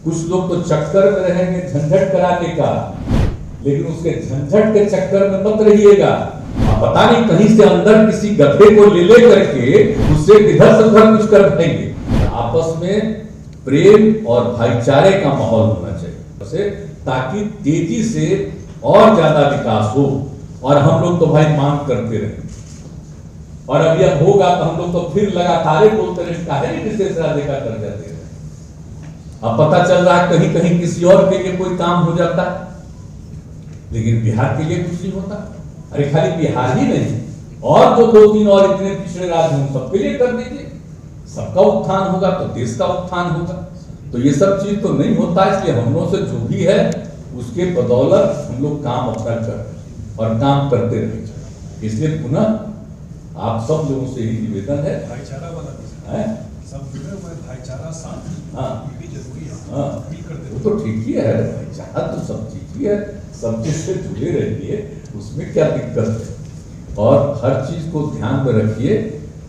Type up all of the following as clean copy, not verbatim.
कुछ लोग तो चक्कर में रहेंगे झंझट कराने का, लेकिन उसके झंझट के चक्कर में मत रहिएगा। पता नहीं कहीं से अंदर किसी गधे को ले करके उससे इधर से उधर कुछ कर देंगे। आपस में प्रेम और भाईचारे का माहौल होना चाहिए, ताकि तेजी से और ज्यादा विकास हो। और हम लोग तो भाई मांग करते रहे, और अब यह होगा तो हम लोग तो फिर लगातार बोलते रहे, काहे विशेष राज्य का कर जाते रहे। अब पता चल रहा है कहीं कहीं किसी और के लिए कोई काम हो जाता है, लेकिन बिहार के लिए कुछ नहीं होता। अरे खाली बिहार ही नहीं, और जो दो तीन और इतने पिछड़े राज्य हों सबके लिए कर दीजिए। सबका उत्थान होगा तो देश का उत्थान होगा। तो ये सब चीज तो नहीं होता, इसलिए हम लोग से जो भी है उसके बदौलत हम लोग काम अपना कर रहे हैं और काम करते रहे। इसलिए पुनः आप सब लोगों से ही निवेदन है, भाईचारा वाला सब भाईचारा साथ, हाँ भी जरूरी है। हाँ, वो तो ठीक ही है, भाईचारा तो सब चीज ही है, सब चीज से जुड़े रहिए, उसमें क्या दिक्कत है। और हर चीज को ध्यान में रखिए,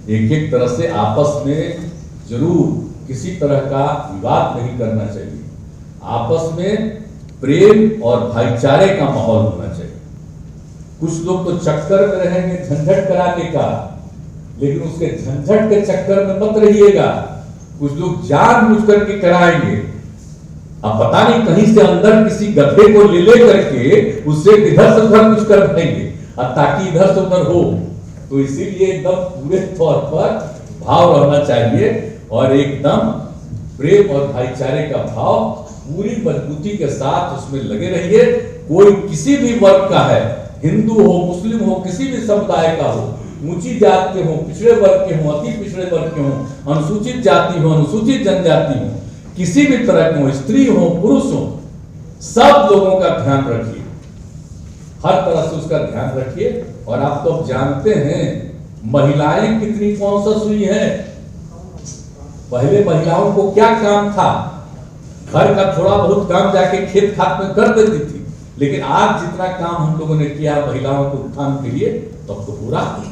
एक एक तरह से आपस में जरूर किसी तरह का विवाद नहीं करना चाहिए। आपस में प्रेम और भाईचारे का माहौल होना चाहिए। कुछ लोग तो चक्कर में रहेंगे झंझट कराने का, लेकिन उसके झंझट के चक्कर में मत रहिएगा। कुछ लोग जानबूझ करके कराएंगे। अब पता नहीं कहीं से अंदर किसी गधे को ले करके उससे इधर से उधर कुछ कर देंगे, और ताकि इधर से उधर हो। तो इसीलिए एकदम पूरे तौर पर भाव रहना चाहिए, और एकदम प्रेम और भाईचारे का भाव पूरी मजबूती के साथ उसमें लगे रहिए। कोई किसी भी वर्ग का है, हिंदू हो, मुस्लिम हो, किसी भी समुदाय का हो, ऊंची जात के हो, पिछड़े वर्ग के हो, अति पिछड़े वर्ग के हो, अनुसूचित जाति हो, अनुसूचित जनजाति हो, किसी भी तरह के हो, स्त्री हो, पुरुष हो, सब लोगों का ध्यान रखिए। हर तरह से उसका ध्यान रखिए। और आप तो जानते हैं महिलाएं कितनी कॉन्शियस हुई हैं। पहले महिलाओं को क्या काम था, घर का थोड़ा बहुत काम जाके खेत खात में कर देती थी, लेकिन आज जितना काम हम लोगों ने किया महिलाओं के उत्थान के लिए, तब तो हो रहा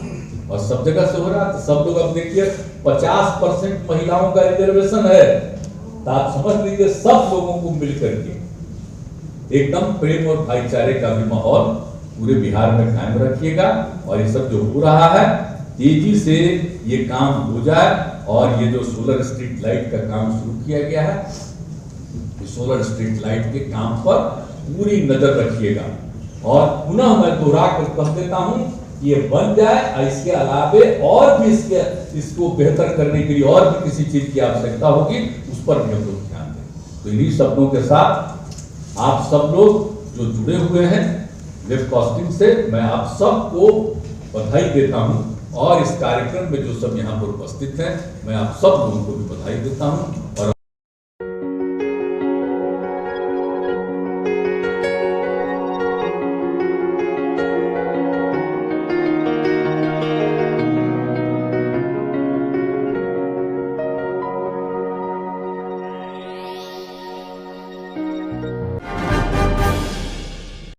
और सब जगह से हो रहा। तो सब लोग अब देखिए 50% महिलाओं का रिजर्वेशन है, तो आप समझ लीजिए सब लोगों को मिलकर के एकदम प्रेम और भाईचारे का भी माहौल पूरे बिहार में कायम रखिएगा। और ये सब जो हो रहा है तेजी से ये काम हो जाए। और ये जो सोलर स्ट्रीट लाइट का काम शुरू किया गया है, सोलर स्ट्रीट लाइट के काम पर पूरी नजर रखिएगा। और पुनः मैं दोहरा कर कह देता हूं, ये बन जाए, और इसके अलावे और भी इसको बेहतर करने के लिए और भी किसी चीज की आवश्यकता होगी, उस पर भी हम लोग ध्यान दें। तो इन्हीं शब्दों के साथ आप सब लोग जो जुड़े हुए हैं वेबकास्टिंग से, मैं आप सबको बधाई देता हूं। और इस कार्यक्रम में जो सब यहाँ पर उपस्थित हैं, मैं आप सब लोगों को भी बधाई देता हूं। और